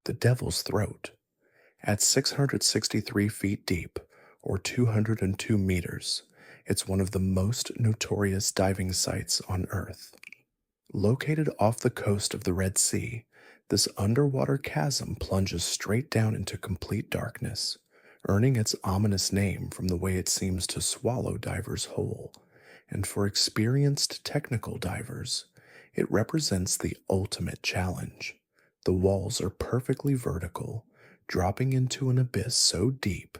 the Devil's Throat. At 663 feet deep, or 202 meters, it's one of the most notorious diving sites on Earth. Located off the coast of the Red Sea, this underwater chasm plunges straight down into complete darkness, earning its ominous name from the way it seems to swallow divers whole. And for experienced technical divers, it represents the ultimate challenge. The walls are perfectly vertical, dropping into an abyss so deep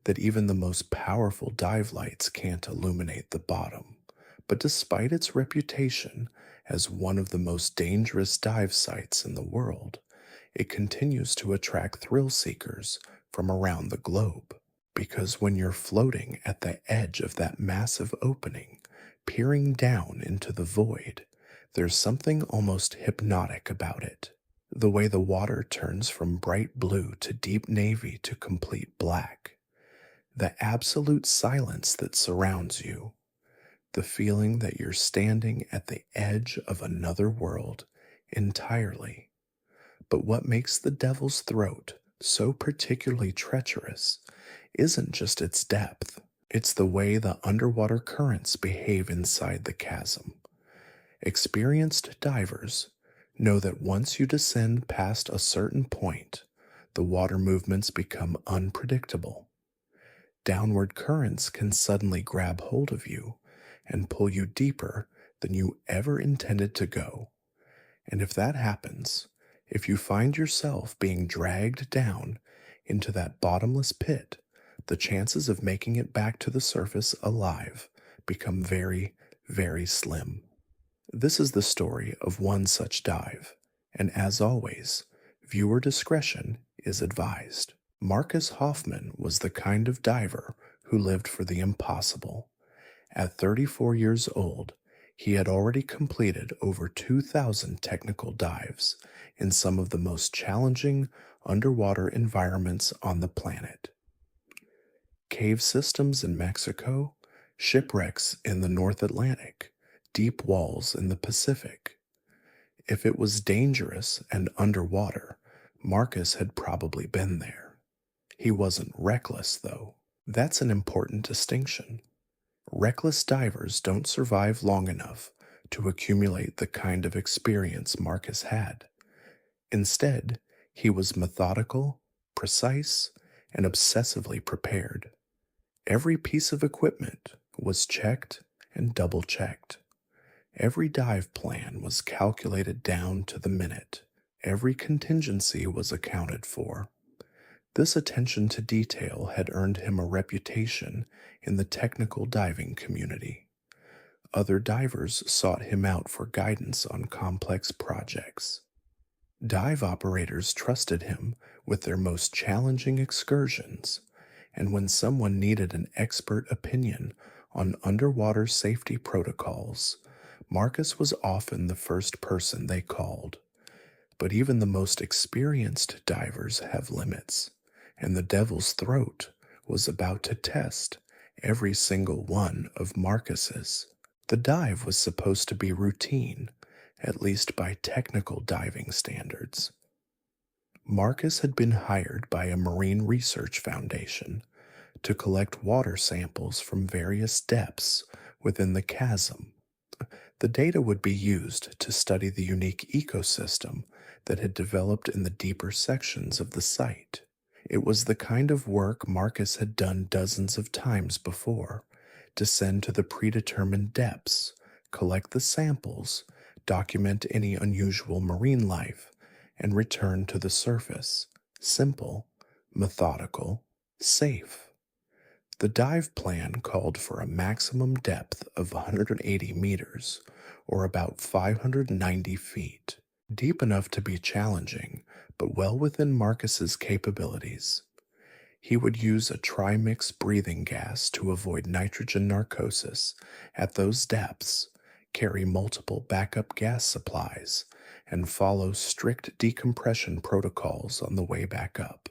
that even the most powerful dive lights can't illuminate the bottom. But despite its reputation as one of the most dangerous dive sites in the world, it continues to attract thrill seekers from around the globe. Because when you're floating at the edge of that massive opening, peering down into the void, there's something almost hypnotic about it. The way the water turns from bright blue to deep navy to complete black. The absolute silence that surrounds you. The feeling that you're standing at the edge of another world entirely. But what makes the Devil's Throat so particularly treacherous isn't just its depth, it's the way the underwater currents behave inside the chasm. Experienced divers know that once you descend past a certain point, the water movements become unpredictable. Downward currents can suddenly grab hold of you and pull you deeper than you ever intended to go. And if that happens, if you find yourself being dragged down into that bottomless pit, the chances of making it back to the surface alive become very, very slim. This is the story of one such dive, and as always, viewer discretion is advised. Marcus Hoffman was the kind of diver who lived for the impossible. At 34 years old, he had already completed over 2,000 technical dives in some of the most challenging underwater environments on the planet. Cave systems in Mexico, shipwrecks in the North Atlantic, deep walls in the Pacific. If it was dangerous and underwater, Marcus had probably been there. He wasn't reckless, though. That's an important distinction. Reckless divers don't survive long enough to accumulate the kind of experience Marcus had. Instead, he was methodical, precise, and obsessively prepared. Every piece of equipment was checked and double-checked. Every dive plan was calculated down to the minute. Every contingency was accounted for. This attention to detail had earned him a reputation in the technical diving community. Other divers sought him out for guidance on complex projects. Dive operators trusted him with their most challenging excursions, and when someone needed an expert opinion on underwater safety protocols, Marcus was often the first person they called. But even the most experienced divers have limits, and the Devil's Throat was about to test every single one of Marcus's. The dive was supposed to be routine, at least by technical diving standards. Marcus had been hired by a marine research foundation to collect water samples from various depths within the chasm. The data would be used to study the unique ecosystem that had developed in the deeper sections of the site. It was the kind of work Marcus had done dozens of times before: descend to the predetermined depths, collect the samples, document any unusual marine life, and return to the surface. Simple, methodical, safe. The dive plan called for a maximum depth of 180 meters, or about 590 feet, deep enough to be challenging, but well within Marcus's capabilities. He would use a trimix breathing gas to avoid nitrogen narcosis at those depths, carry multiple backup gas supplies, and follow strict decompression protocols on the way back up.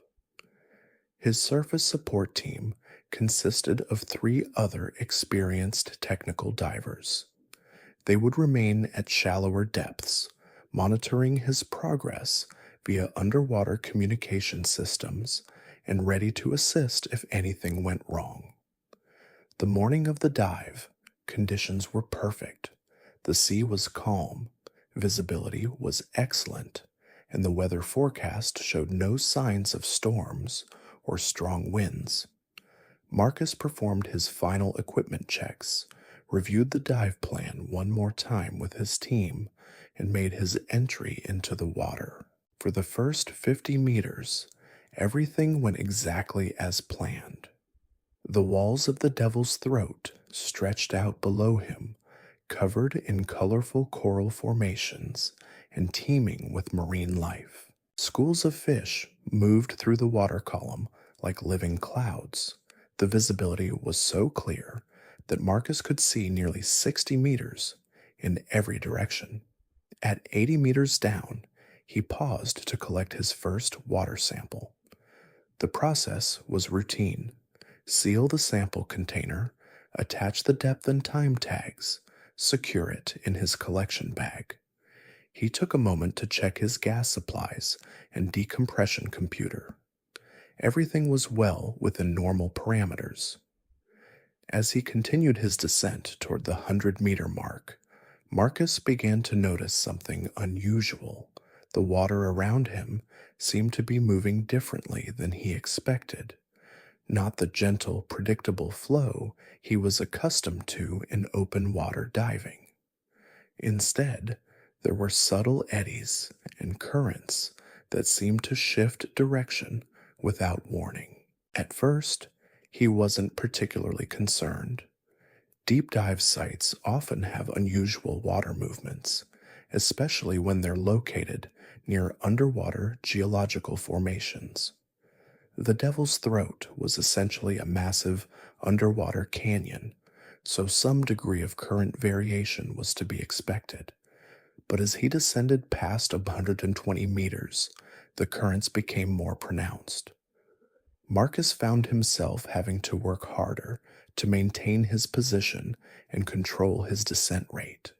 His surface support team consisted of 3 other experienced technical divers. They would remain at shallower depths, monitoring his progress via underwater communication systems and ready to assist if anything went wrong. The morning of the dive, conditions were perfect. The sea was calm, visibility was excellent, and the weather forecast showed no signs of storms or strong winds. Marcus performed his final equipment checks, reviewed the dive plan one more time with his team, and made his entry into the water. For the first 50 meters, everything went exactly as planned. The walls of the Devil's Throat stretched out below him, covered in colorful coral formations and teeming with marine life. Schools of fish moved through the water column like living clouds. The visibility was so clear that Marcus could see nearly 60 meters in every direction. At 80 meters down, he paused to collect his first water sample. The process was routine. Seal the sample container, attach the depth and time tags, secure it in his collection bag. He took a moment to check his gas supplies and decompression computer. Everything was well within normal parameters. As he continued his descent toward the 100-meter mark, Marcus began to notice something unusual. The water around him seemed to be moving differently than he expected. Not the gentle, predictable flow he was accustomed to in open water diving. Instead, there were subtle eddies and currents that seemed to shift direction without warning. At first, he wasn't particularly concerned. Deep dive sites often have unusual water movements, especially when they're located near underwater geological formations. The Devil's Throat was essentially a massive underwater canyon, so some degree of current variation was to be expected. But as he descended past 120 meters, the currents became more pronounced. Marcus found himself having to work harder to maintain his position and control his descent rate.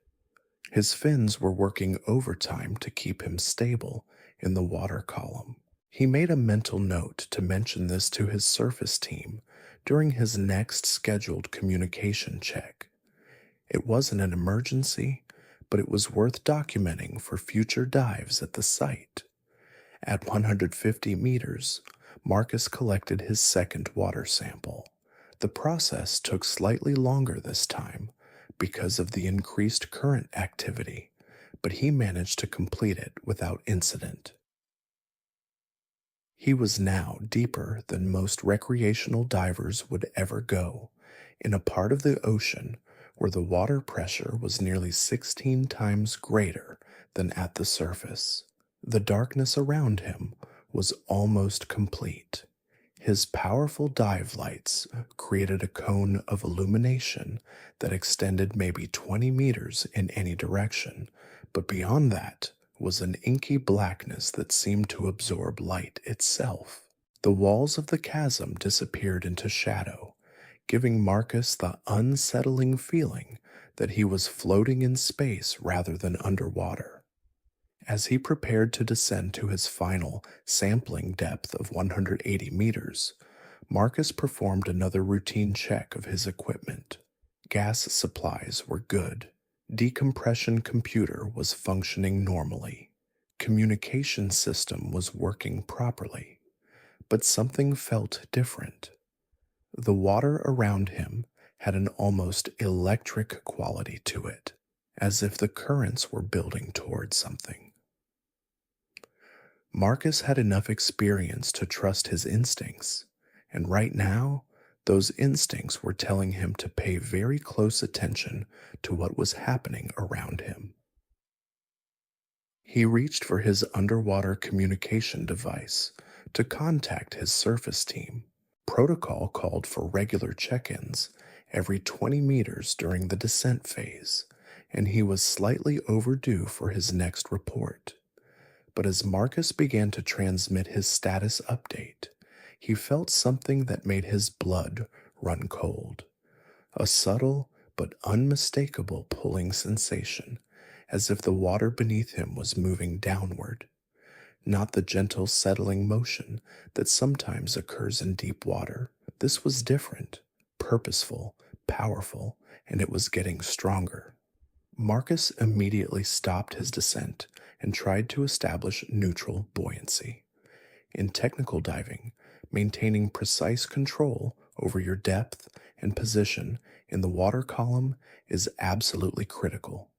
His fins were working overtime to keep him stable in the water column. He made a mental note to mention this to his surface team during his next scheduled communication check. It wasn't an emergency, but it was worth documenting for future dives at the site. At 150 meters, Marcus collected his second water sample. The process took slightly longer this time because of the increased current activity, but he managed to complete it without incident. He was now deeper than most recreational divers would ever go, in a part of the ocean where the water pressure was nearly 16 times greater than at the surface. The darkness around him was almost complete. His powerful dive lights created a cone of illumination that extended maybe 20 meters in any direction, but beyond that was an inky blackness that seemed to absorb light itself. The walls of the chasm disappeared into shadow, giving Marcus the unsettling feeling that he was floating in space rather than underwater. As he prepared to descend to his final sampling depth of 180 meters, Marcus performed another routine check of his equipment. Gas supplies were good. Decompression computer was functioning normally. Communication system was working properly. But something felt different. The water around him had an almost electric quality to it, as if the currents were building towards something. Marcus had enough experience to trust his instincts, and right now, those instincts were telling him to pay very close attention to what was happening around him. He reached for his underwater communication device to contact his surface team. Protocol called for regular check-ins every 20 meters during the descent phase, and he was slightly overdue for his next report. But as Marcus began to transmit his status update, he felt something that made his blood run cold. A subtle but unmistakable pulling sensation, as if the water beneath him was moving downward. not the gentle settling motion that sometimes occurs in deep water. This was different, purposeful, powerful, and it was getting stronger. Marcus immediately stopped his descent and tried to establish neutral buoyancy. In technical diving, maintaining precise control over your depth and position in the water column is absolutely critical.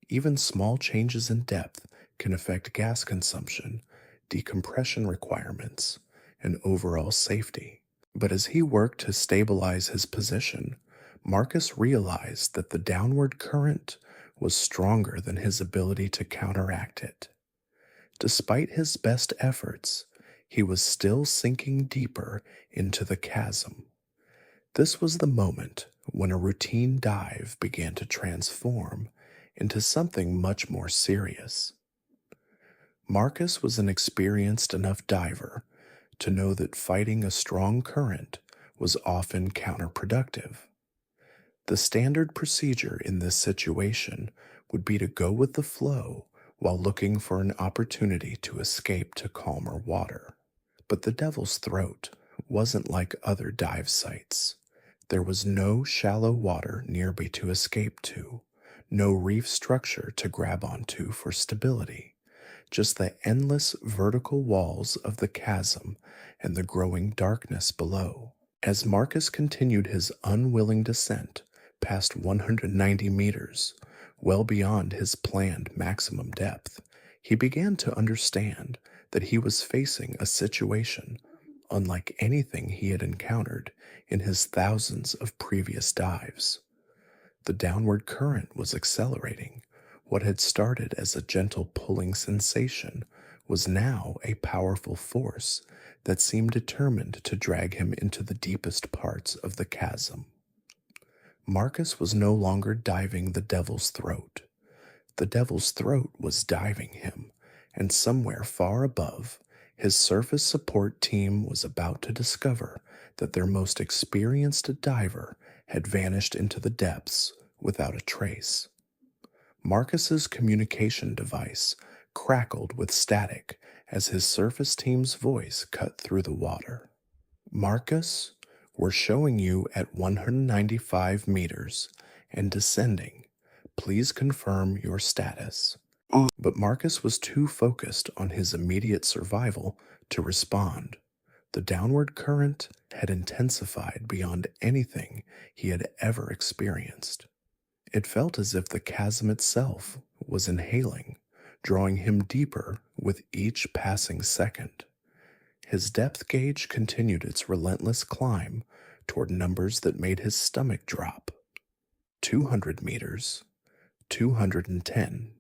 Even small changes in depth can affect gas consumption, decompression requirements, and overall safety. But as he worked to stabilize his position, Marcus realized that the downward current was stronger than his ability to counteract it. Despite his best efforts, he was still sinking deeper into the chasm. This was the moment when a routine dive began to transform into something much more serious. Marcus was an experienced enough diver to know that fighting a strong current was often counterproductive. The standard procedure in this situation would be to go with the flow while looking for an opportunity to escape to calmer water. But the Devil's Throat wasn't like other dive sites. There was no shallow water nearby to escape to, no reef structure to grab onto for stability, just the endless vertical walls of the chasm and the growing darkness below. As Marcus continued his unwilling descent past 190 meters, well beyond his planned maximum depth, he began to understand that he was facing a situation unlike anything he had encountered in his thousands of previous dives. The downward current was accelerating. What had started as a gentle pulling sensation was now a powerful force that seemed determined to drag him into the deepest parts of the chasm. Marcus was no longer diving the Devil's Throat. The Devil's Throat was diving him, and somewhere far above, his surface support team was about to discover that their most experienced diver had vanished into the depths without a trace. Marcus's communication device crackled with static as his surface team's voice cut through the water. Marcus, we're showing you at 195 meters and descending. Please confirm your status. But Marcus was too focused on his immediate survival to respond. The downward current had intensified beyond anything he had ever experienced. It felt as if the chasm itself was inhaling, drawing him deeper with each passing second. His depth gauge continued its relentless climb toward numbers that made his stomach drop. 200 meters, 210,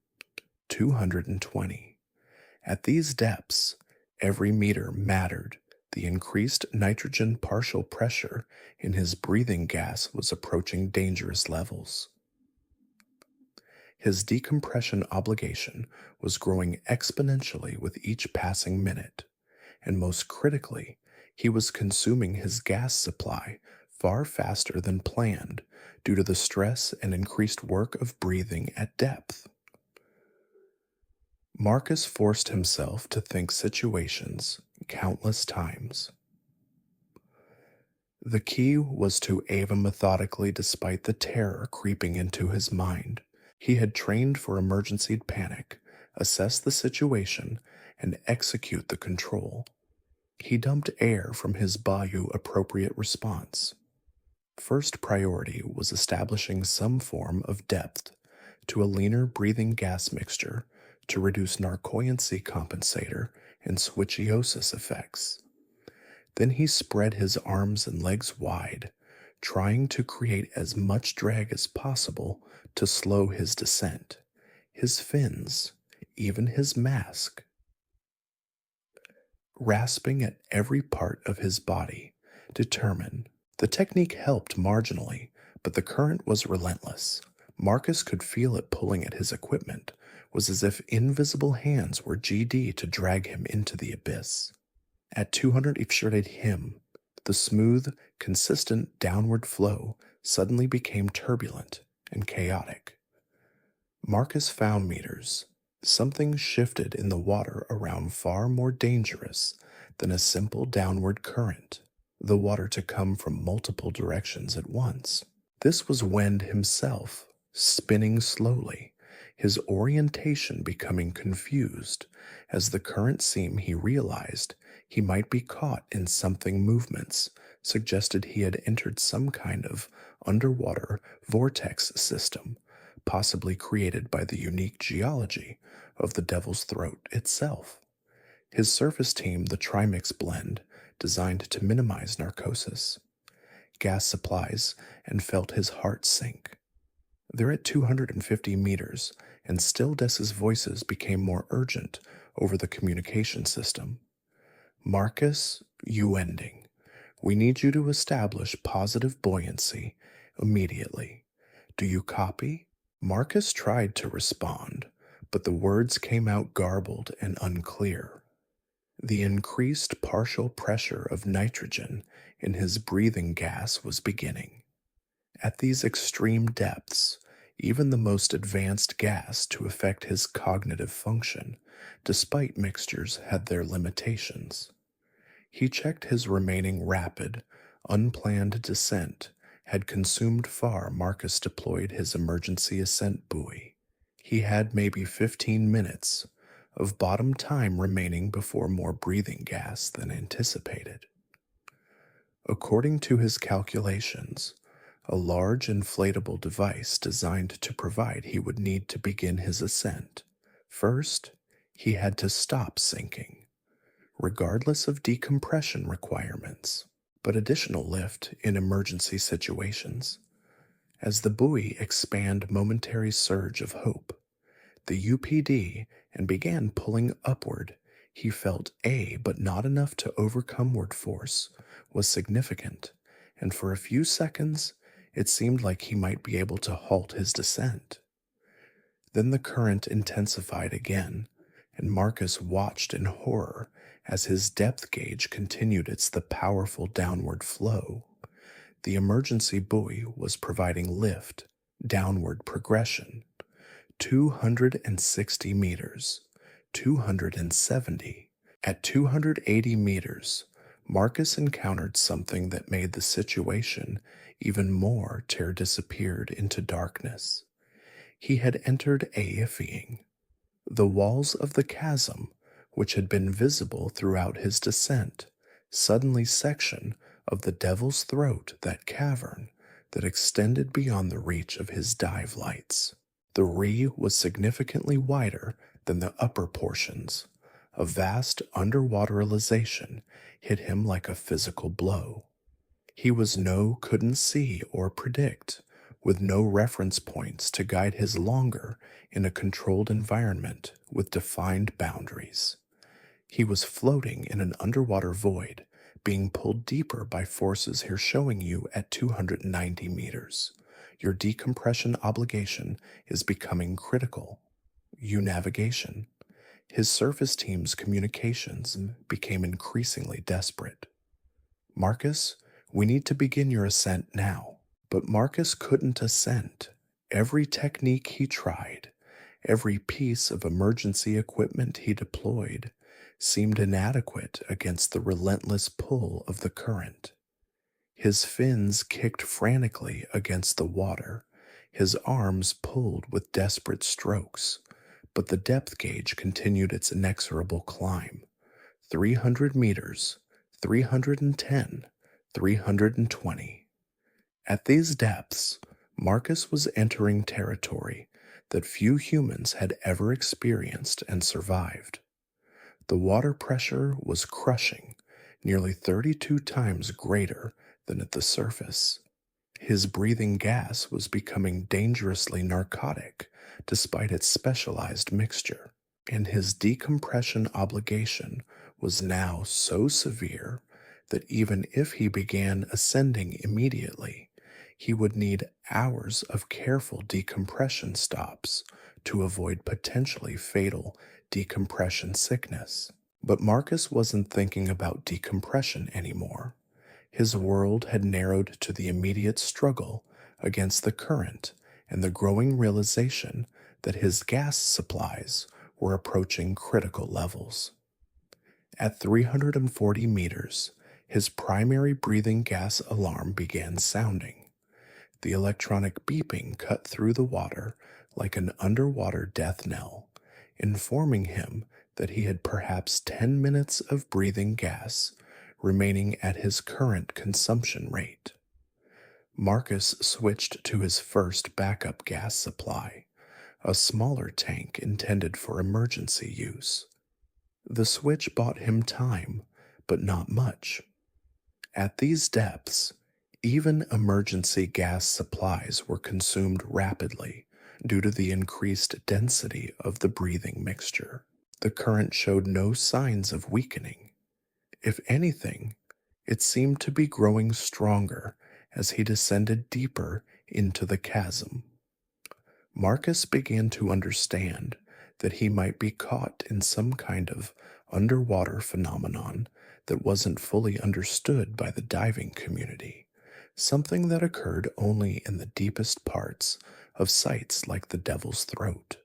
220. At these depths, every meter mattered. The increased nitrogen partial pressure in his breathing gas was approaching dangerous levels. His decompression obligation was growing exponentially with each passing minute, and most critically, he was consuming his gas supply far faster than planned due to the stress and increased work of breathing at depth. Marcus forced himself to think situations countless times. The key was to aim methodically despite the terror creeping into his mind. He had trained for emergency panic, assess the situation, and execute the control. He dumped air from his bayou appropriate response. First priority was establishing some form of depth to a leaner breathing gas mixture to reduce narcoyancy compensator and switchiosis effects. Then he spread his arms and legs wide, trying to create as much drag as possible to slow his descent. His fins, even his mask, rasping at every part of his body, determined. The technique helped marginally, but the current was relentless. Marcus could feel it pulling at his equipment. It was as if invisible hands were GD to drag him into the abyss. At 200 ifshired him, the smooth, consistent downward flow suddenly became turbulent and chaotic. Marcus found meters, Something shifted in the water around far more dangerous than a simple downward current, the water to come from multiple directions at once. This was Wind himself, spinning slowly, his orientation becoming confused as the current seemed he realized he might be caught in something movements suggested he had entered some kind of underwater vortex system, possibly created by the unique geology of the Devil's Throat itself. His surface team, the Trimix blend, designed to minimize narcosis, gas supplies, and felt his heart sink. They're at 250 meters, and Stildess's voices became more urgent over the communication system. Marcus, you ending. We need you to establish positive buoyancy immediately. Do you copy? Marcus tried to respond, but the words came out garbled and unclear. The increased partial pressure of nitrogen in his breathing gas was beginning. At these extreme depths, even the most advanced gas to affect his cognitive function, despite mixtures, had their limitations. He checked his remaining rapid, unplanned descent had consumed far Marcus deployed his emergency ascent buoy. He had maybe 15 minutes of bottom time remaining before more breathing gas than anticipated. According to his calculations, a large inflatable device designed to provide he would need to begin his ascent. First, he had to stop sinking, regardless of decompression requirements, but additional lift in emergency situations. As the buoy expanded momentary surge of hope, the UPD, and began pulling upward, he felt but not enough to overcome word force, was significant, and for a few seconds it seemed like he might be able to halt his descent. Then the current intensified again, and Marcus watched in horror as his depth gauge continued the powerful downward flow. The emergency buoy was providing lift, downward progression. 260 meters, 270. At 280 meters, Marcus encountered something that made the situation even more disappeared into darkness. He had entered AFEing. The walls of the chasm, which had been visible throughout his descent, suddenly section of the Devil's Throat, that cavern that extended beyond the reach of his dive lights. The Re was significantly wider than the upper portions. A vast underwateralization hit him like a physical blow. He couldn't see or predict, with no reference points to guide his longer in a controlled environment with defined boundaries. He was floating in an underwater void, being pulled deeper by forces here showing you at 290 meters. Your decompression obligation is becoming critical. Navigation. His surface team's communications became increasingly desperate. Marcus, we need to begin your ascent now. But Marcus couldn't ascend. Every technique he tried, every piece of emergency equipment he deployed, seemed inadequate against the relentless pull of the current. His fins kicked frantically against the water, his arms pulled with desperate strokes, but the depth gauge continued its inexorable climb. 300 meters, 310, 320. At these depths, Marcus was entering territory that few humans had ever experienced and survived. The water pressure was crushing, nearly 32 times greater than at the surface. His breathing gas was becoming dangerously narcotic despite its specialized mixture, and his decompression obligation was now so severe that even if he began ascending immediately, he would need hours of careful decompression stops to avoid potentially fatal decompression sickness. But Marcus wasn't thinking about decompression anymore. His world had narrowed to the immediate struggle against the current and the growing realization that his gas supplies were approaching critical levels. At 340 meters, his primary breathing gas alarm began sounding. The electronic beeping cut through the water like an underwater death knell, informing him that he had perhaps 10 minutes of breathing gas remaining at his current consumption rate. Marcus switched to his first backup gas supply, a smaller tank intended for emergency use. The switch bought him time, but not much. At these depths, even emergency gas supplies were consumed rapidly due to the increased density of the breathing mixture. The current showed no signs of weakening. If anything, it seemed to be growing stronger as he descended deeper into the chasm. Marcus began to understand that he might be caught in some kind of underwater phenomenon that wasn't fully understood by the diving community, something that occurred only in the deepest parts of sites like the Devil's Throat.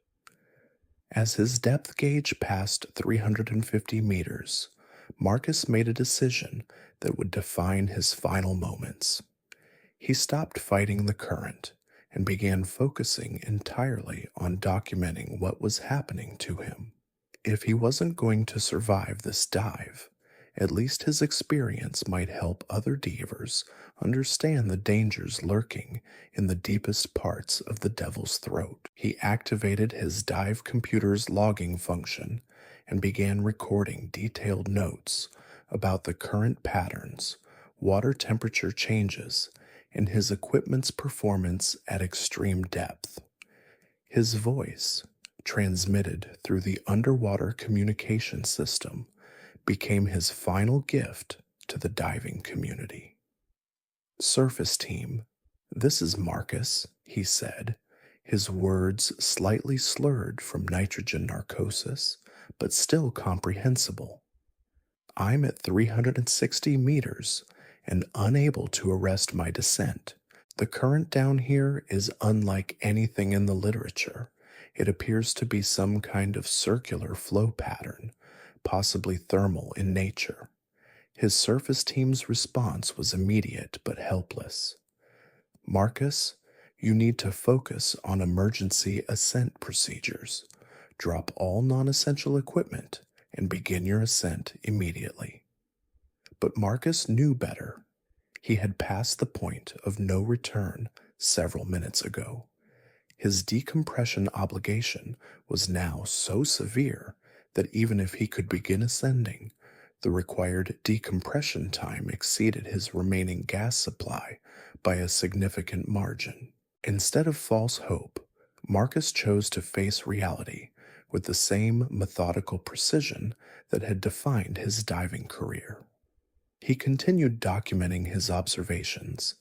As his depth gauge passed 350 meters, Marcus made a decision that would define his final moments. He stopped fighting the current and began focusing entirely on documenting what was happening to him. If he wasn't going to survive this dive, at least his experience might help other divers understand the dangers lurking in the deepest parts of the Devil's Throat. He activated his dive computer's logging function and began recording detailed notes about the current patterns, water temperature changes, and his equipment's performance at extreme depth. His voice, transmitted through the underwater communication system, became his final gift to the diving community. "Surface team, this is Marcus," he said, his words slightly slurred from nitrogen narcosis, but still comprehensible. "I'm at 360 meters and unable to arrest my descent. The current down here is unlike anything in the literature. It appears to be some kind of circular flow pattern, possibly thermal in nature." His surface team's response was immediate but helpless. "Marcus, you need to focus on emergency ascent procedures. Drop all non-essential equipment and begin your ascent immediately." But Marcus knew better. He had passed the point of no return several minutes ago. His decompression obligation was now so severe that even if he could begin ascending, the required decompression time exceeded his remaining gas supply by a significant margin. Instead of false hope, Marcus chose to face reality with the same methodical precision that had defined his diving career. He continued documenting his observations,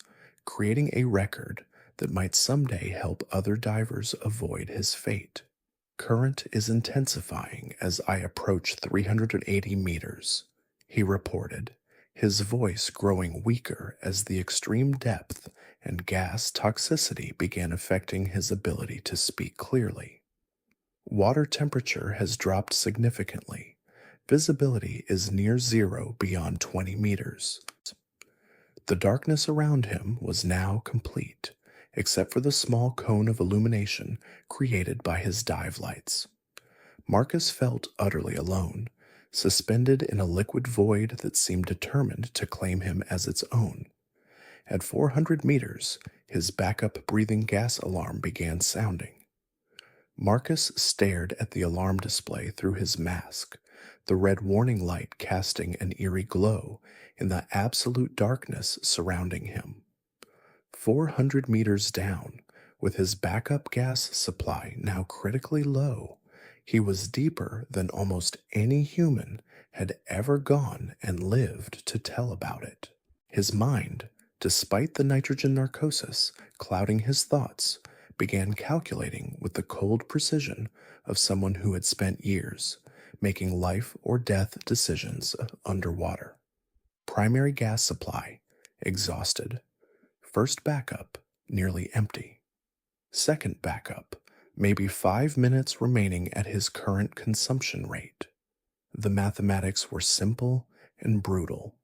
creating a record that might someday help other divers avoid his fate. "Current is intensifying as I approach 380 meters, he reported, his voice growing weaker as the extreme depth and gas toxicity began affecting his ability to speak clearly. "Water temperature has dropped significantly. Visibility is near zero beyond 20 meters. The darkness around him was now complete, except for the small cone of illumination created by his dive lights. Marcus felt utterly alone, suspended in a liquid void that seemed determined to claim him as its own. At 400 meters, his backup breathing gas alarm began sounding. Marcus stared at the alarm display through his mask, the red warning light casting an eerie glow in the absolute darkness surrounding him. 400 meters down, with his backup gas supply now critically low, he was deeper than almost any human had ever gone and lived to tell about it. His mind, despite the nitrogen narcosis clouding his thoughts, began calculating with the cold precision of someone who had spent years making life or death decisions underwater. Primary gas supply, exhausted. First backup, nearly empty. Second backup, maybe 5 minutes remaining at his current consumption rate. The mathematics were simple and brutal.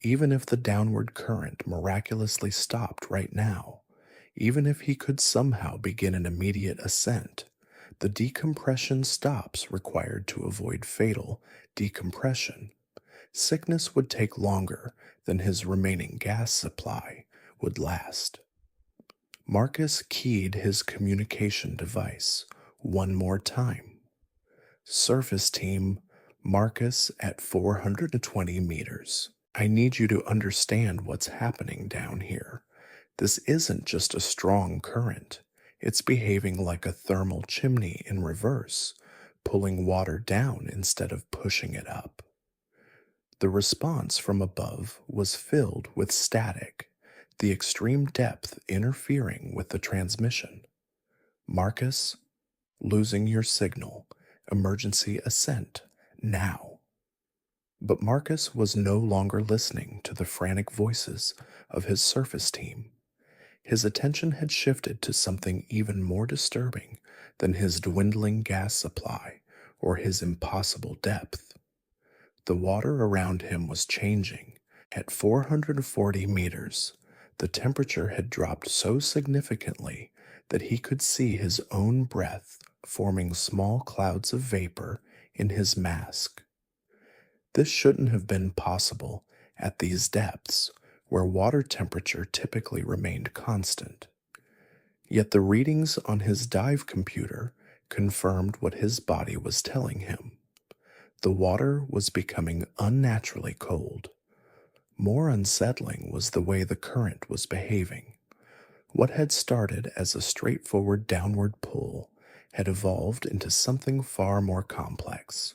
Even if the downward current miraculously stopped right now, even if he could somehow begin an immediate ascent, the decompression stops required to avoid fatal decompression. Sickness would take longer than his remaining gas supply would last. Marcus keyed his communication device one more time. Surface team, Marcus at 420 meters. I need you to understand what's happening down here. This isn't just a strong current. It's behaving like a thermal chimney in reverse, pulling water down instead of pushing it up. The response from above was filled with static, the extreme depth interfering with the transmission. Marcus, losing your signal. Emergency ascent, now. But Marcus was no longer listening to the frantic voices of his surface team. His attention had shifted to something even more disturbing than his dwindling gas supply or his impossible depth. The water around him was changing. At 440 meters, the temperature had dropped so significantly that he could see his own breath forming small clouds of vapor in his mask. This shouldn't have been possible at these depths, where water temperature typically remained constant. Yet the readings on his dive computer confirmed what his body was telling him. The water was becoming unnaturally cold. More unsettling was the way the current was behaving. What had started as a straightforward downward pull had evolved into something far more complex.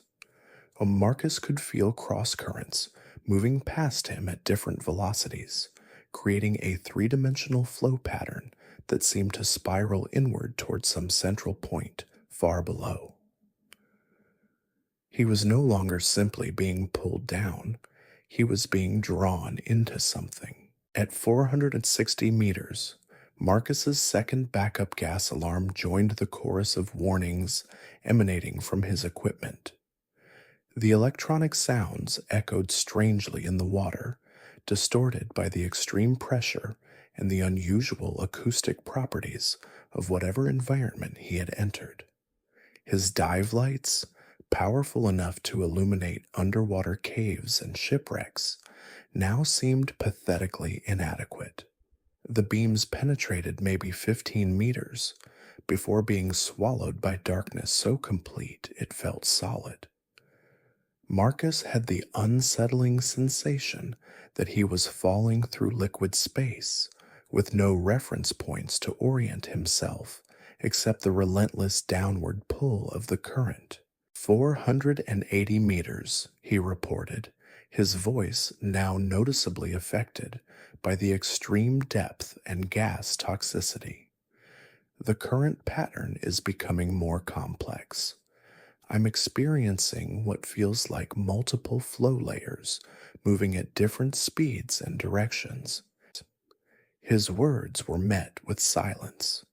Marcus could feel cross currents moving past him at different velocities, creating a three-dimensional flow pattern that seemed to spiral inward toward some central point far below. He was no longer simply being pulled down, he was being drawn into something. At 460 meters, Marcus's second backup gas alarm joined the chorus of warnings emanating from his equipment. The electronic sounds echoed strangely in the water, distorted by the extreme pressure and the unusual acoustic properties of whatever environment he had entered. His dive lights, powerful enough to illuminate underwater caves and shipwrecks, now seemed pathetically inadequate. The beams penetrated maybe 15 meters before being swallowed by darkness so complete it felt solid. Marcus had the unsettling sensation that he was falling through liquid space, with no reference points to orient himself except the relentless downward pull of the current. 480 meters, he reported, his voice now noticeably affected by the extreme depth and gas toxicity. The current pattern is becoming more complex. I'm experiencing what feels like multiple flow layers moving at different speeds and directions. His words were met with silence.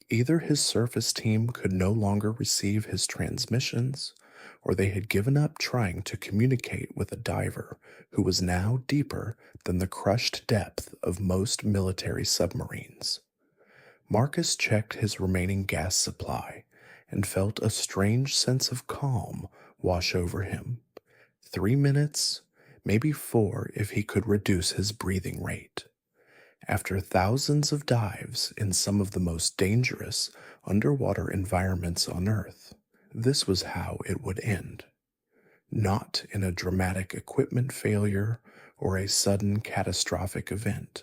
Either his surface team could no longer receive his transmissions, or they had given up trying to communicate with a diver who was now deeper than the crushed depth of most military submarines. Marcus checked his remaining gas supply and felt a strange sense of calm wash over him. 3 minutes, maybe 4 if he could reduce his breathing rate. After thousands of dives in some of the most dangerous underwater environments on Earth, this was how it would end. Not in a dramatic equipment failure or a sudden catastrophic event,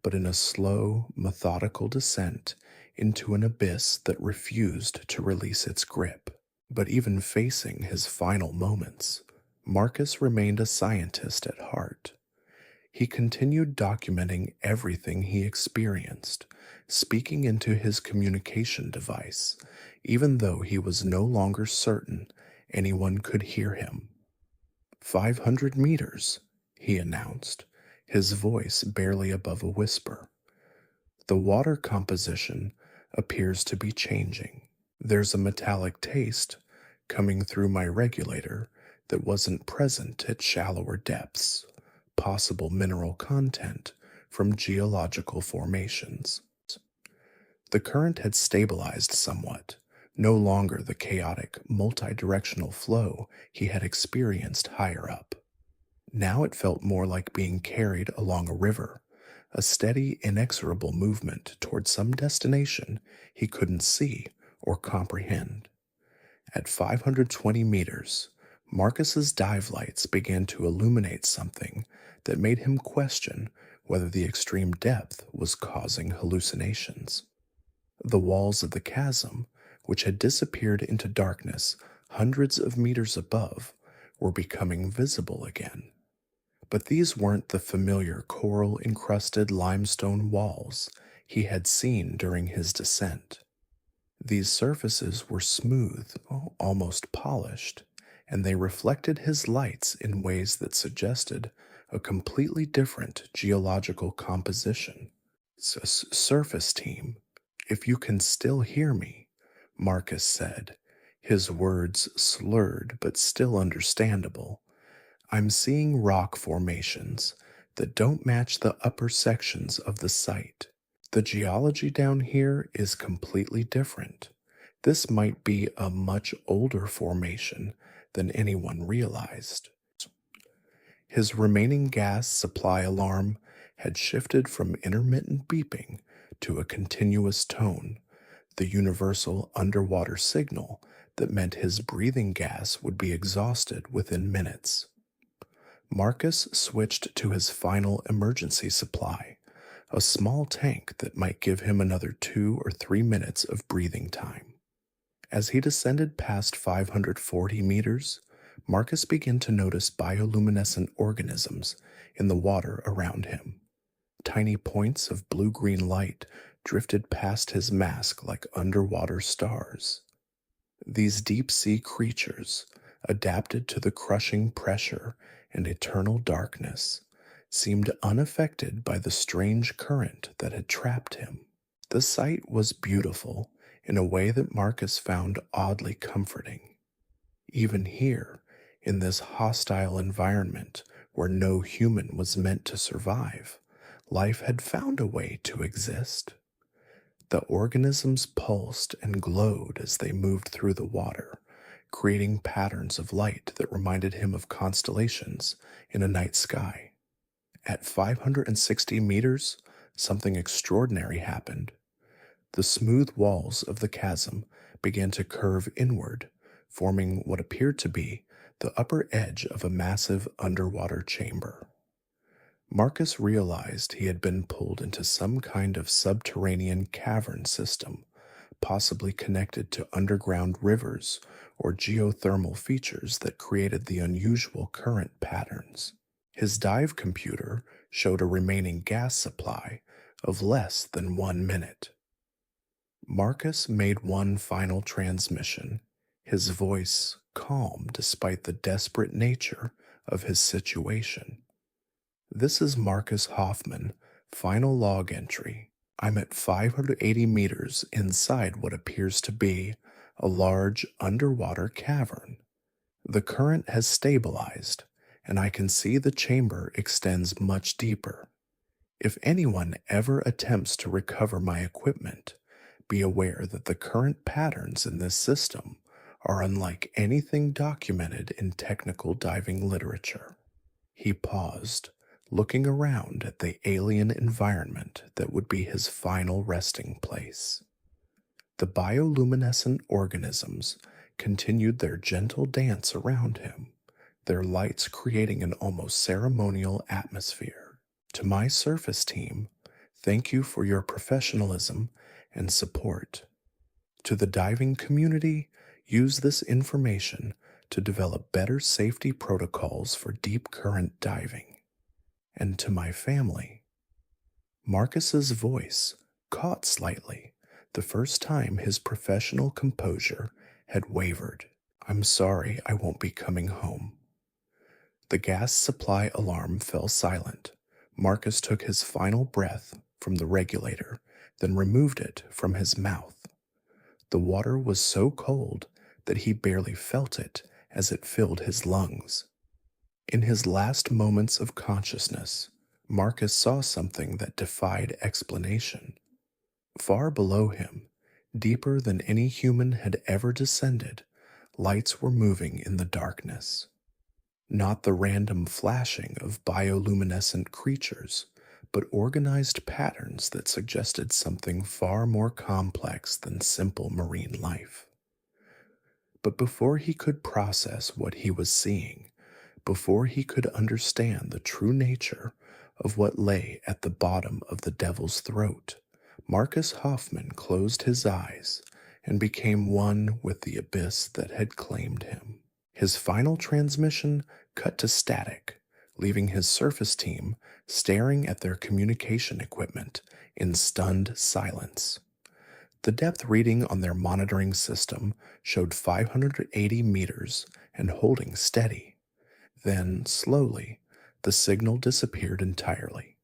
but in a slow, methodical descent into an abyss that refused to release its grip. But even facing his final moments, Marcus remained a scientist at heart. He continued documenting everything he experienced, speaking into his communication device, even though he was no longer certain anyone could hear him. 500 meters, he announced, his voice barely above a whisper. The water composition appears to be changing. There's a metallic taste coming through my regulator that wasn't present at shallower depths. Possible mineral content from geological formations. The current had stabilized somewhat, no longer the chaotic, multi-directional flow he had experienced higher up. Now it felt more like being carried along a river, a steady, inexorable movement toward some destination he couldn't see or comprehend. At 520 meters, Marcus's dive lights began to illuminate something that made him question whether the extreme depth was causing hallucinations. The walls of the chasm, which had disappeared into darkness hundreds of meters above, were becoming visible again. But these weren't the familiar coral encrusted limestone walls he had seen during his descent. These surfaces were smooth, almost polished, and they reflected his lights in ways that suggested a completely different geological composition. Surface team, if you can still hear me, Marcus said, his words slurred but still understandable. I'm seeing rock formations that don't match the upper sections of the site. The geology down here is completely different. This might be a much older formation than anyone realized. His remaining gas supply alarm had shifted from intermittent beeping to a continuous tone, the universal underwater signal that meant his breathing gas would be exhausted within minutes. Marcus switched to his final emergency supply, a small tank that might give him another 2 or 3 minutes of breathing time. As he descended past 540 meters, Marcus began to notice bioluminescent organisms in the water around him. Tiny points of blue-green light drifted past his mask like underwater stars. These deep-sea creatures, adapted to the crushing pressure and eternal darkness, seemed unaffected by the strange current that had trapped him. The sight was beautiful in a way that Marcus found oddly comforting. Even here, in this hostile environment where no human was meant to survive, life had found a way to exist. The organisms pulsed and glowed as they moved through the water, creating patterns of light that reminded him of constellations in a night sky. At 560 meters, something extraordinary happened. The smooth walls of the chasm began to curve inward, forming what appeared to be the upper edge of a massive underwater chamber. Marcus realized he had been pulled into some kind of subterranean cavern system, possibly connected to underground rivers or geothermal features that created the unusual current patterns. His dive computer showed a remaining gas supply of less than 1 minute. Marcus made one final transmission, his voice calm despite the desperate nature of his situation. This is Marcus Hoffman, final log entry. I'm at 580 meters inside what appears to be a large underwater cavern. The current has stabilized, and I can see the chamber extends much deeper. If anyone ever attempts to recover my equipment, be aware that the current patterns in this system are unlike anything documented in technical diving literature. He paused, looking around at the alien environment that would be his final resting place. The bioluminescent organisms continued their gentle dance around him, their lights creating an almost ceremonial atmosphere. To my surface team, thank you for your professionalism and support. To the diving community, use this information to develop better safety protocols for deep current diving. And to my family, Marcus's voice caught slightly the first time his professional composure had wavered. I'm sorry I won't be coming home. The gas supply alarm fell silent. Marcus took his final breath from the regulator, then removed it from his mouth. The water was so cold that he barely felt it as it filled his lungs. In his last moments of consciousness, Marcus saw something that defied explanation. Far below him, deeper than any human had ever descended, lights were moving in the darkness. Not the random flashing of bioluminescent creatures, but organized patterns that suggested something far more complex than simple marine life. But before he could process what he was seeing, before he could understand the true nature of what lay at the bottom of the devil's throat, Marcus Hoffman closed his eyes and became one with the abyss that had claimed him. His final transmission cut to static, leaving his surface team staring at their communication equipment in stunned silence. The depth reading on their monitoring system showed 580 meters and holding steady. Then, slowly, the signal disappeared entirely.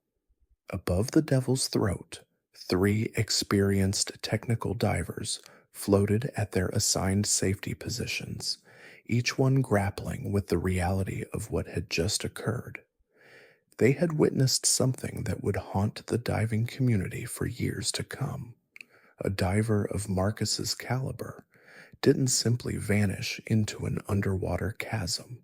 Above the devil's throat, three experienced technical divers floated at their assigned safety positions, each one grappling with the reality of what had just occurred. They had witnessed something that would haunt the diving community for years to come. A diver of Marcus's caliber didn't simply vanish into an underwater chasm,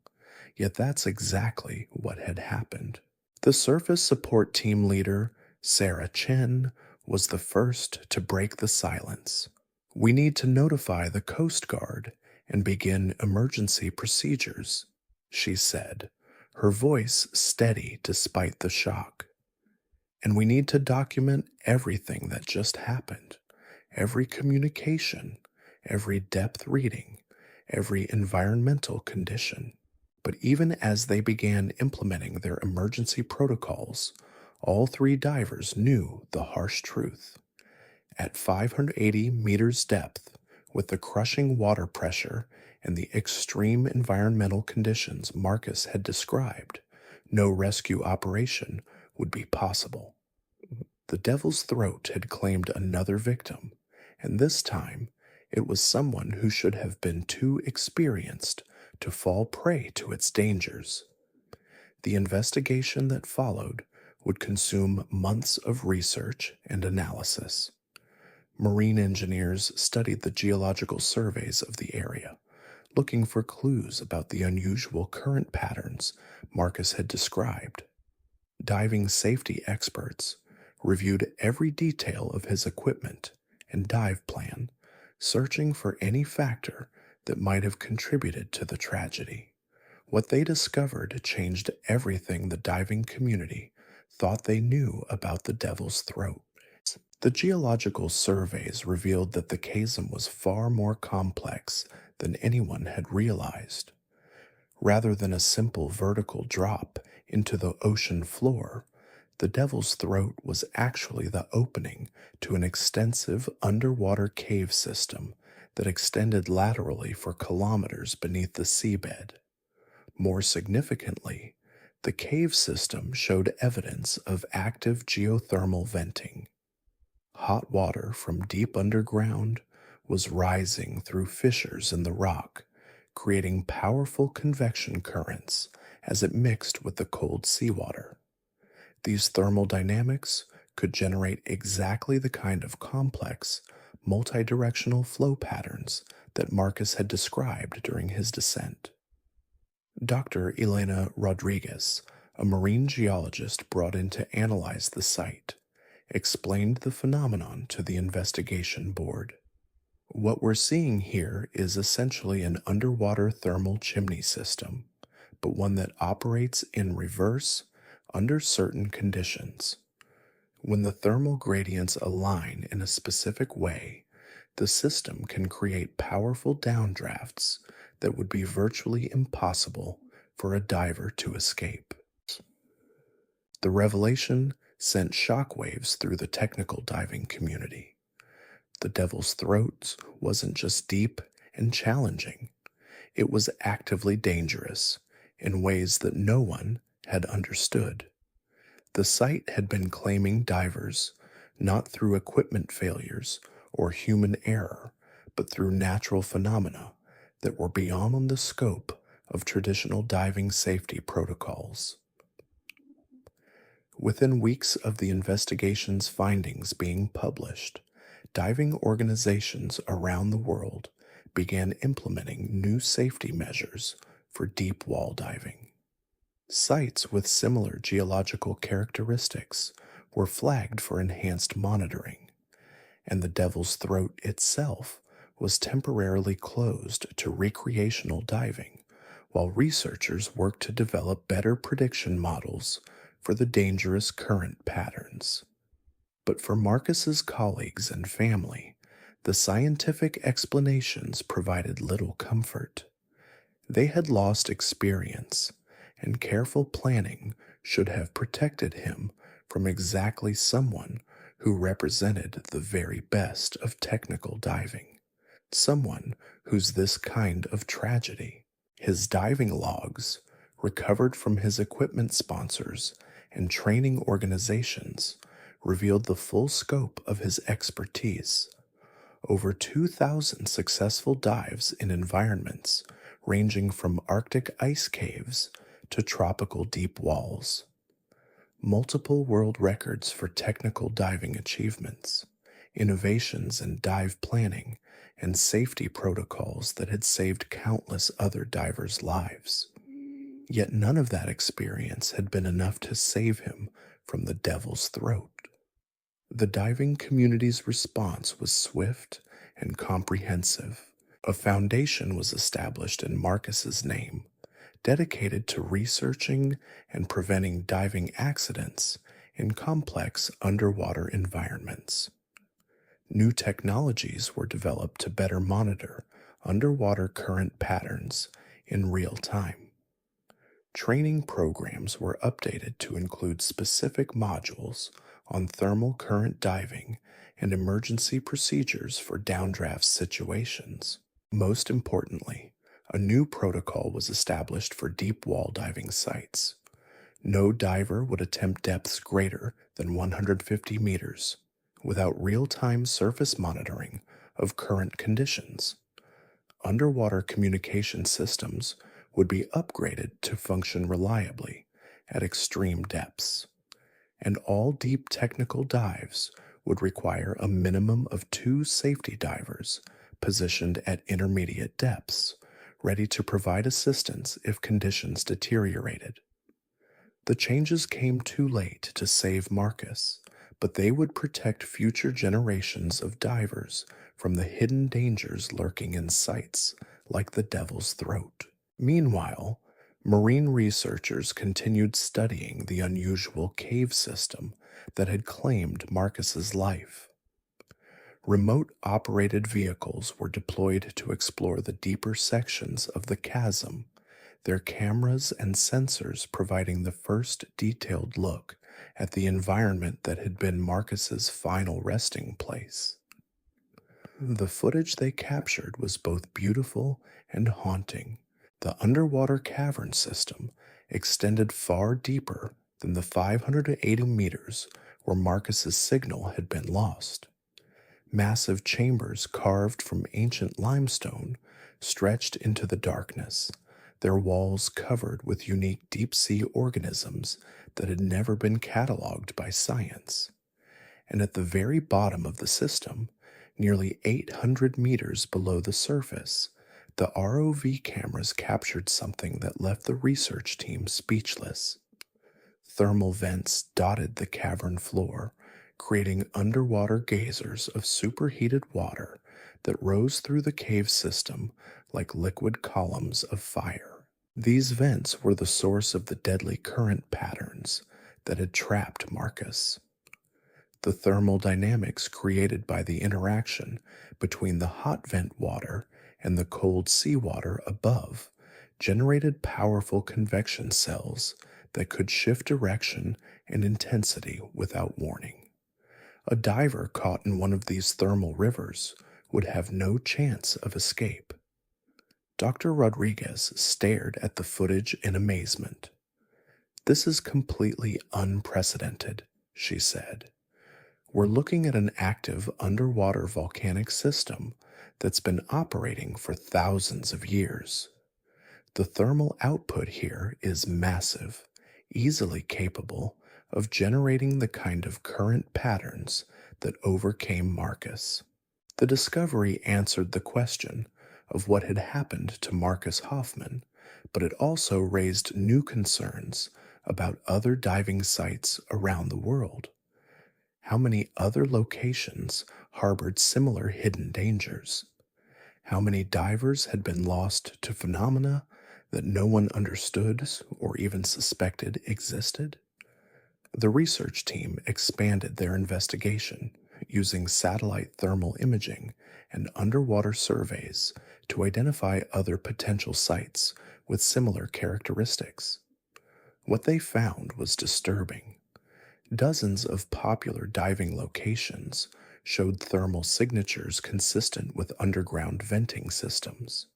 yet that's exactly what had happened. The surface support team leader, Sarah Chen, was the first to break the silence. "We need to notify the Coast Guard and begin emergency procedures," she said, her voice steady despite the shock. "And we need to document everything that just happened, every communication, every depth reading, every environmental condition." But even as they began implementing their emergency protocols, all three divers knew the harsh truth. At 580 meters depth, with the crushing water pressure and the extreme environmental conditions Marcus had described, no rescue operation would be possible. The Devil's Throat had claimed another victim, and this time it was someone who should have been too experienced to fall prey to its dangers. The investigation that followed would consume months of research and analysis. Marine engineers studied the geological surveys of the area, looking for clues about the unusual current patterns Marcus had described. Diving safety experts reviewed every detail of his equipment and dive plan, searching for any factor that might have contributed to the tragedy. What they discovered changed everything the diving community thought they knew about the Devil's Throat. The geological surveys revealed that the chasm was far more complex than anyone had realized. Rather than a simple vertical drop into the ocean floor, the Devil's Throat was actually the opening to an extensive underwater cave system that extended laterally for kilometers beneath the seabed. More significantly, the cave system showed evidence of active geothermal venting. Hot water from deep underground was rising through fissures in the rock, creating powerful convection currents as it mixed with the cold seawater. These thermal dynamics could generate exactly the kind of complex, multidirectional flow patterns that Marcus had described during his descent. Dr. Elena Rodriguez, a marine geologist brought in to analyze the site, explained the phenomenon to the investigation board. "What we're seeing here is essentially an underwater thermal chimney system, but one that operates in reverse under certain conditions. When the thermal gradients align in a specific way, the system can create powerful downdrafts that would be virtually impossible for a diver to escape." The revelation sent shockwaves through the technical diving community. The Devil's Throat wasn't just deep and challenging, it was actively dangerous in ways that no one had understood. The site had been claiming divers not through equipment failures or human error, but through natural phenomena that were beyond the scope of traditional diving safety protocols. Within weeks of the investigation's findings being published, diving organizations around the world began implementing new safety measures for deep wall diving. Sites with similar geological characteristics were flagged for enhanced monitoring, and the Devil's Throat itself was temporarily closed to recreational diving while researchers worked to develop better prediction models for the dangerous current patterns. But for Marcus's colleagues and family, the scientific explanations provided little comfort. They had lost experience, and careful planning should have protected him from exactly someone who represented the very best of technical diving, someone who's this kind of tragedy. His diving logs, recovered from his equipment sponsors and training organizations, revealed the full scope of his expertise. Over 2,000 successful dives in environments ranging from Arctic ice caves to tropical deep walls. Multiple world records for technical diving achievements, innovations in dive planning, and safety protocols that had saved countless other divers' lives. Yet none of that experience had been enough to save him from the Devil's Throat. The diving community's response was swift and comprehensive. A foundation was established in Marcus's name, dedicated to researching and preventing diving accidents in complex underwater environments. New technologies were developed to better monitor underwater current patterns in real time. Training programs were updated to include specific modules on thermal current diving and emergency procedures for downdraft situations. Most importantly, a new protocol was established for deep wall diving sites. No diver would attempt depths greater than 150 meters without real-time surface monitoring of current conditions. Underwater communication systems would be upgraded to function reliably at extreme depths, and all deep technical dives would require a minimum of 2 safety divers positioned at intermediate depths, ready to provide assistance if conditions deteriorated. The changes came too late to save Marcus, but they would protect future generations of divers from the hidden dangers lurking in sites like the Devil's Throat. Meanwhile, marine researchers continued studying the unusual cave system that had claimed Marcus's life. Remote operated vehicles were deployed to explore the deeper sections of the chasm, their cameras and sensors providing the first detailed look at the environment that had been Marcus's final resting place. The footage they captured was both beautiful and haunting. The underwater cavern system extended far deeper than the 580 meters where Marcus's signal had been lost. Massive chambers carved from ancient limestone stretched into the darkness, their walls covered with unique deep-sea organisms that had never been cataloged by science. And at the very bottom of the system, nearly 800 meters below the surface, the ROV cameras captured something that left the research team speechless. Thermal vents dotted the cavern floor, creating underwater geysers of superheated water that rose through the cave system like liquid columns of fire. These vents were the source of the deadly current patterns that had trapped Marcus. The thermal dynamics created by the interaction between the hot vent water and the cold seawater above generated powerful convection cells that could shift direction and intensity without warning. A diver caught in one of these thermal rivers would have no chance of escape. Dr. Rodriguez stared at the footage in amazement. "This is completely unprecedented," she said. "We're looking at an active underwater volcanic system that's been operating for thousands of years. The thermal output here is massive, easily capable of generating the kind of current patterns that overcame Marcus. The discovery answered the question of what had happened to Marcus Hoffman, but it also raised new concerns about other diving sites around the world. How many other locations harbored similar hidden dangers? How many divers had been lost to phenomena that no one understood or even suspected existed? The research team expanded their investigation using satellite thermal imaging and underwater surveys to identify other potential sites with similar characteristics. What they found was disturbing. Dozens of popular diving locations showed thermal signatures consistent with underground venting systems.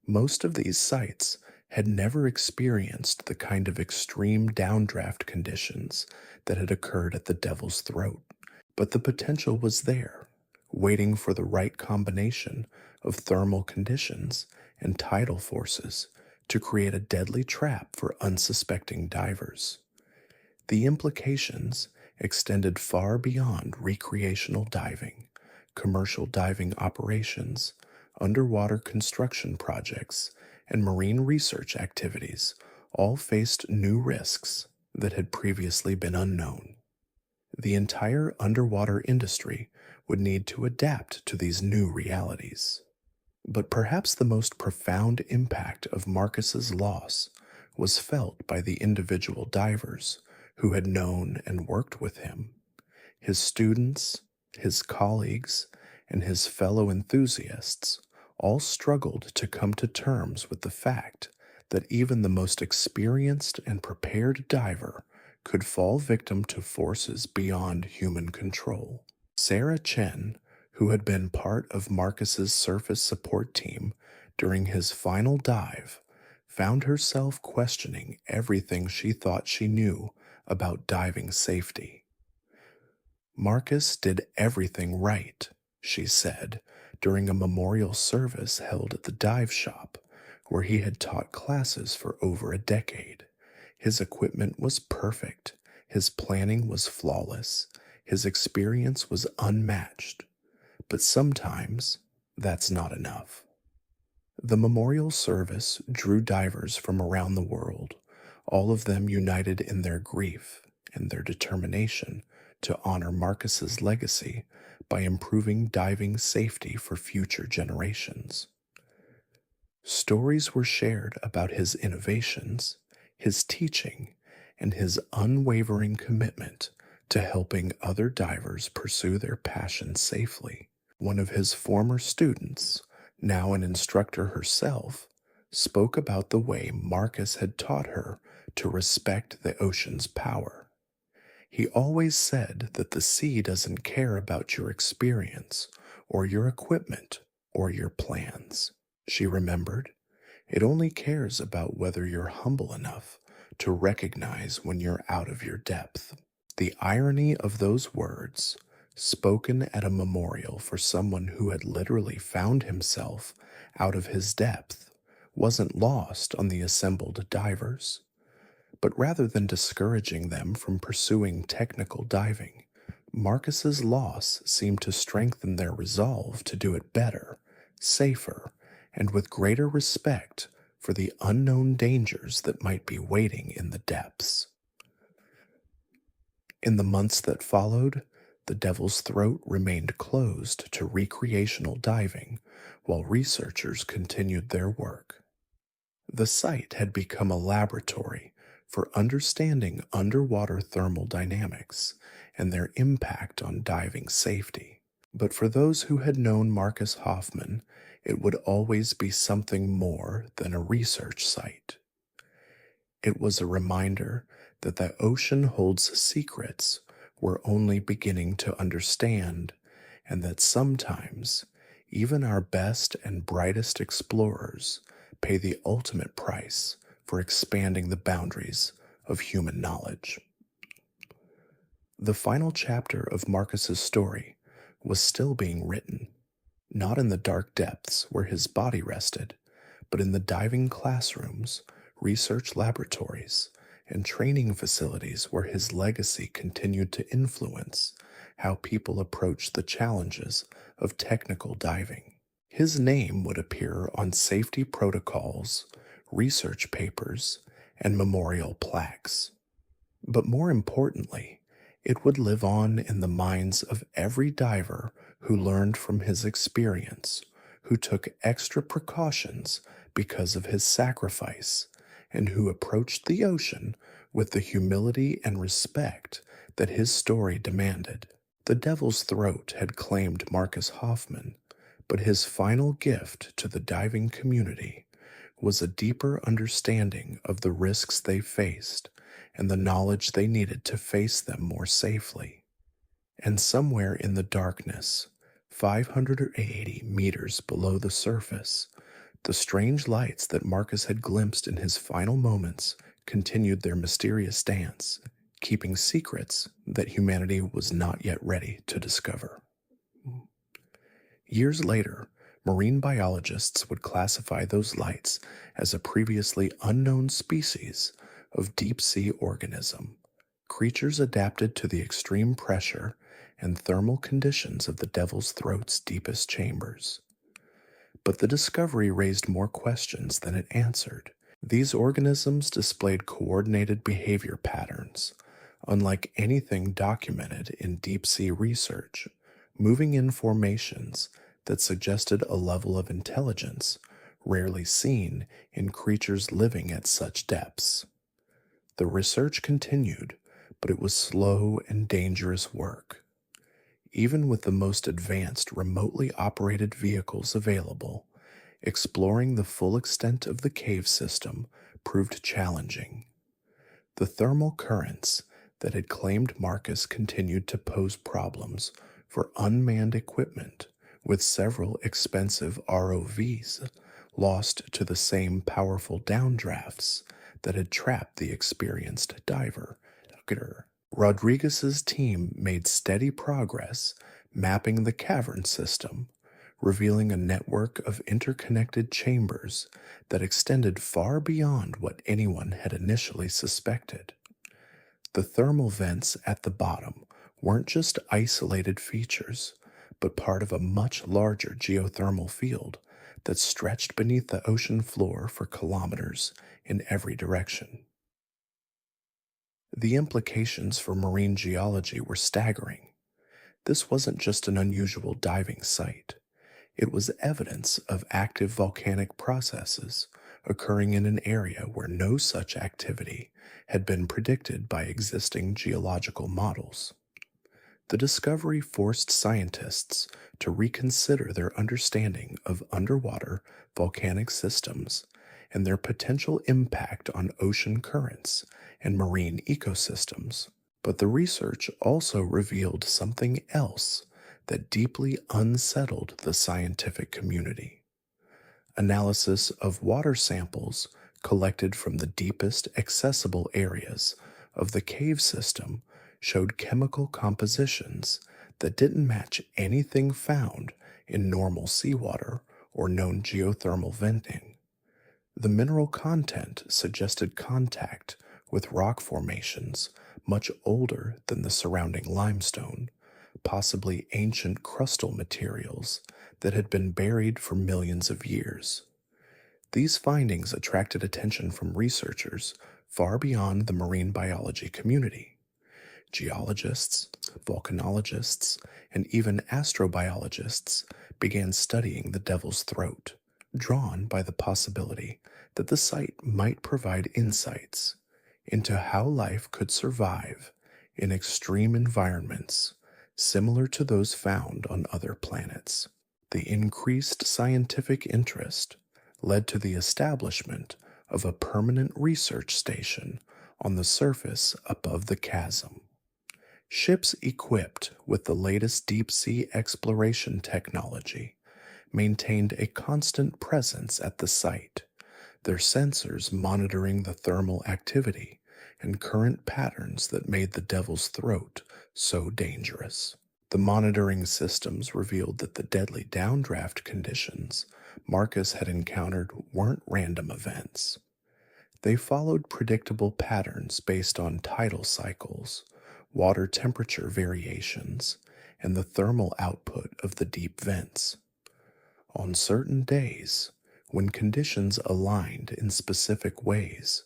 Most of these sites had never experienced the kind of extreme downdraft conditions that had occurred at the Devil's Throat, but the potential was there, waiting for the right combination of thermal conditions and tidal forces to create a deadly trap for unsuspecting divers. The implications extended far beyond recreational diving, commercial diving operations, underwater construction projects, and marine research activities all faced new risks that had previously been unknown. The entire underwater industry would need to adapt to these new realities. But perhaps the most profound impact of Marcus's loss was felt by the individual divers who had known and worked with him. His students, his colleagues, and his fellow enthusiasts all struggled to come to terms with the fact that even the most experienced and prepared diver could fall victim to forces beyond human control. Sarah Chen, who had been part of Marcus's surface support team during his final dive, found herself questioning everything she thought she knew about diving safety. Marcus did everything right, she said, during a memorial service held at the dive shop, where he had taught classes for over a decade. His equipment was perfect, his planning was flawless, his experience was unmatched. But sometimes that's not enough. The memorial service drew divers from around the world, all of them united in their grief and their determination to honor Marcus's legacy by improving diving safety for future generations. Stories were shared about his innovations, his teaching, and his unwavering commitment to helping other divers pursue their passion safely. One of his former students, now an instructor herself, spoke about the way Marcus had taught her to respect the ocean's power. He always said that the sea doesn't care about your experience or your equipment or your plans. She remembered, it only cares about whether you're humble enough to recognize when you're out of your depth. The irony of those words, spoken at a memorial for someone who had literally found himself out of his depth, wasn't lost on the assembled divers. But rather than discouraging them from pursuing technical diving, Marcus's loss seemed to strengthen their resolve to do it better, safer, and with greater respect for the unknown dangers that might be waiting in the depths. In the months that followed, the Devil's Throat remained closed to recreational diving while researchers continued their work. The site had become a laboratory for understanding underwater thermal dynamics and their impact on diving safety. But for those who had known Marcus Hoffman, it would always be something more than a research site. It was a reminder that the ocean holds secrets we're only beginning to understand, and that sometimes even our best and brightest explorers pay the ultimate price for expanding the boundaries of human knowledge. The final chapter of Marcus's story was still being written. not in the dark depths where his body rested, but in the diving classrooms, research laboratories, and training facilities where his legacy continued to influence how people approach the challenges of technical diving. His name would appear on safety protocols, research papers, and memorial plaques. But more importantly, it would live on in the minds of every diver who learned from his experience, who took extra precautions because of his sacrifice, and who approached the ocean with the humility and respect that his story demanded. The Devil's Throat had claimed Marcus Hoffman, but his final gift to the diving community was a deeper understanding of the risks they faced and the knowledge they needed to face them more safely. And somewhere in the darkness, 580 meters below the surface, the strange lights that Marcus had glimpsed in his final moments continued their mysterious dance, keeping secrets that humanity was not yet ready to discover. Years later, marine biologists would classify those lights as a previously unknown species of deep sea organism, creatures adapted to the extreme pressure and thermal conditions of the Devil's Throat's deepest chambers. But the discovery raised more questions than it answered. These organisms displayed coordinated behavior patterns, unlike anything documented in deep sea research, moving in formations that suggested a level of intelligence rarely seen in creatures living at such depths. The research continued, but it was slow and dangerous work. Even with the most advanced remotely operated vehicles available, exploring the full extent of the cave system proved challenging. The thermal currents that had claimed Marcus continued to pose problems for unmanned equipment, with several expensive ROVs lost to the same powerful downdrafts that had trapped the experienced diver. Rodriguez's team made steady progress mapping the cavern system, revealing a network of interconnected chambers that extended far beyond what anyone had initially suspected. The thermal vents at the bottom weren't just isolated features, but part of a much larger geothermal field that stretched beneath the ocean floor for kilometers in every direction. The implications for marine geology were staggering. This wasn't just an unusual diving site. It was evidence of active volcanic processes occurring in an area where no such activity had been predicted by existing geological models. The discovery forced scientists to reconsider their understanding of underwater volcanic systems and their potential impact on ocean currents and marine ecosystems. But the research also revealed something else that deeply unsettled the scientific community. Analysis of water samples collected from the deepest accessible areas of the cave system showed chemical compositions that didn't match anything found in normal seawater or known geothermal venting. The mineral content suggested contact with rock formations much older than the surrounding limestone, possibly ancient crustal materials that had been buried for millions of years. These findings attracted attention from researchers far beyond the marine biology community. Geologists, volcanologists, and even astrobiologists began studying the Devil's Throat, drawn by the possibility that the site might provide insights into how life could survive in extreme environments similar to those found on other planets. The increased scientific interest led to the establishment of a permanent research station on the surface above the chasm. Ships equipped with the latest deep-sea exploration technology maintained a constant presence at the site, their sensors monitoring the thermal activity and current patterns that made the Devil's Throat so dangerous. The monitoring systems revealed that the deadly downdraft conditions Marcus had encountered weren't random events. They followed predictable patterns based on tidal cycles, water temperature variations, and the thermal output of the deep vents. On certain days, when conditions aligned in specific ways,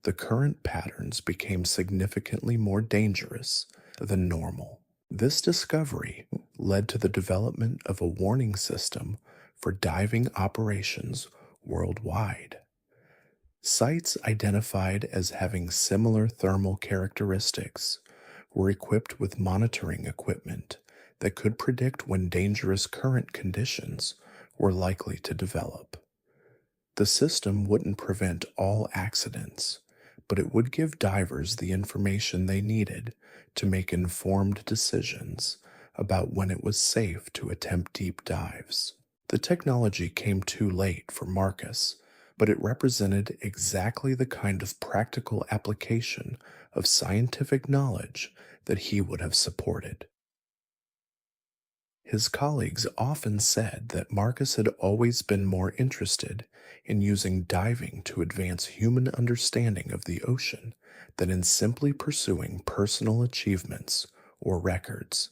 the current patterns became significantly more dangerous than normal. This discovery led to the development of a warning system for diving operations worldwide. Sites identified as having similar thermal characteristics were equipped with monitoring equipment that could predict when dangerous current conditions were likely to develop. The system wouldn't prevent all accidents, but it would give divers the information they needed to make informed decisions about when it was safe to attempt deep dives. The technology came too late for Marcus, but it represented exactly the kind of practical application of scientific knowledge that he would have supported. His colleagues often said that Marcus had always been more interested in using diving to advance human understanding of the ocean than in simply pursuing personal achievements or records.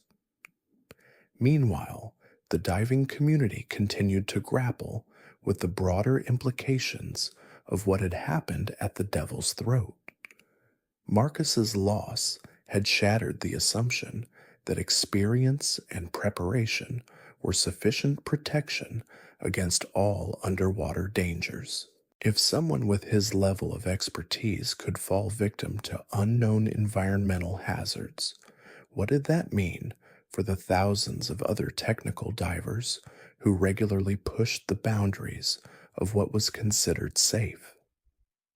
Meanwhile, the diving community continued to grapple with the broader implications of what had happened at the Devil's Throat. Marcus's loss had shattered the assumption that experience and preparation were sufficient protection against all underwater dangers. If someone with his level of expertise could fall victim to unknown environmental hazards, what did that mean for the thousands of other technical divers who regularly pushed the boundaries of what was considered safe?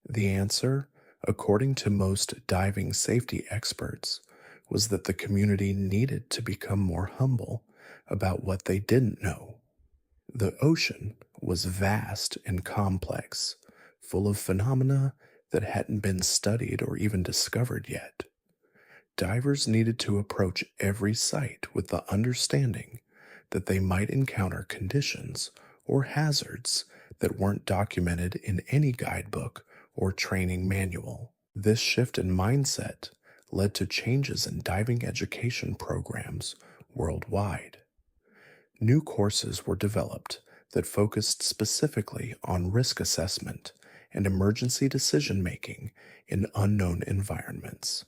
The answer, according to most diving safety experts, was that the community needed to become more humble about what they didn't know. The ocean was vast and complex, full of phenomena that hadn't been studied or even discovered yet. Divers needed to approach every site with the understanding that they might encounter conditions or hazards that weren't documented in any guidebook or training manual. This shift in mindset led to changes in diving education programs worldwide. New courses were developed that focused specifically on risk assessment and emergency decision making in unknown environments.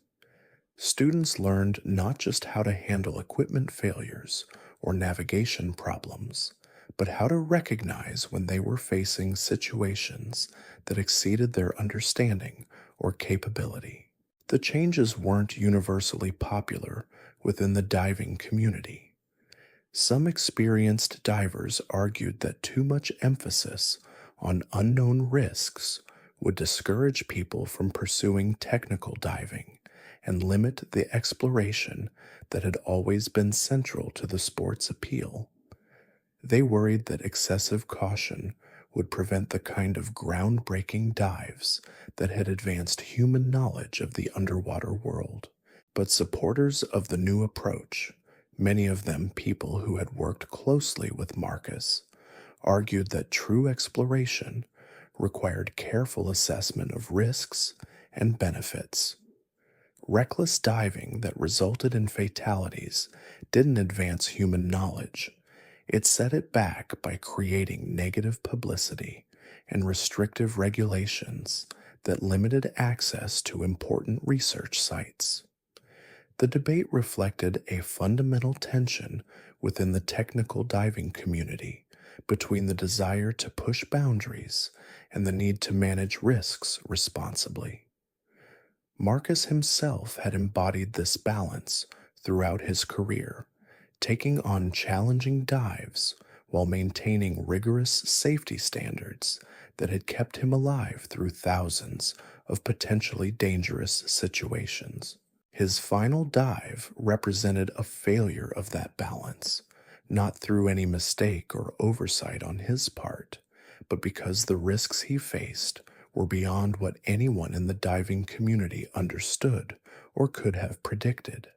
Students learned not just how to handle equipment failures or navigation problems, but how to recognize when they were facing situations that exceeded their understanding or capability. The changes weren't universally popular within the diving community. Some experienced divers argued that too much emphasis on unknown risks would discourage people from pursuing technical diving and limit the exploration that had always been central to the sport's appeal. They worried that excessive caution would prevent the kind of groundbreaking dives that had advanced human knowledge of the underwater world. But supporters of the new approach, many of them people who had worked closely with Marcus, argued that true exploration required careful assessment of risks and benefits. Reckless diving that resulted in fatalities didn't advance human knowledge. It set it back by creating negative publicity and restrictive regulations that limited access to important research sites. The debate reflected a fundamental tension within the technical diving community between the desire to push boundaries and the need to manage risks responsibly. Marcus himself had embodied this balance throughout his career, taking on challenging dives while maintaining rigorous safety standards that had kept him alive through thousands of potentially dangerous situations. His final dive represented a failure of that balance, not through any mistake or oversight on his part, but because the risks he faced were beyond what anyone in the diving community understood or could have predicted.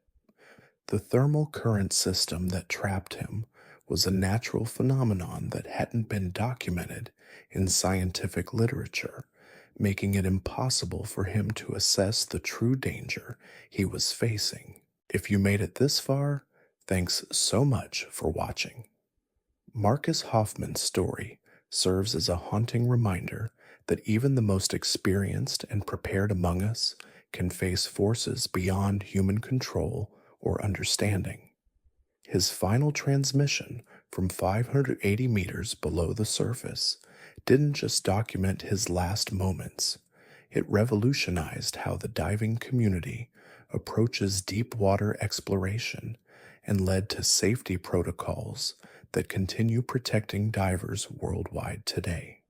The thermal current system that trapped him was a natural phenomenon that hadn't been documented in scientific literature, making it impossible for him to assess the true danger he was facing. If you made it this far, thanks so much for watching. Marcus Hoffman's story serves as a haunting reminder that even the most experienced and prepared among us can face forces beyond human control or understanding. His final transmission from 580 meters below the surface didn't just document his last moments, it revolutionized how the diving community approaches deep water exploration and led to safety protocols that continue protecting divers worldwide today.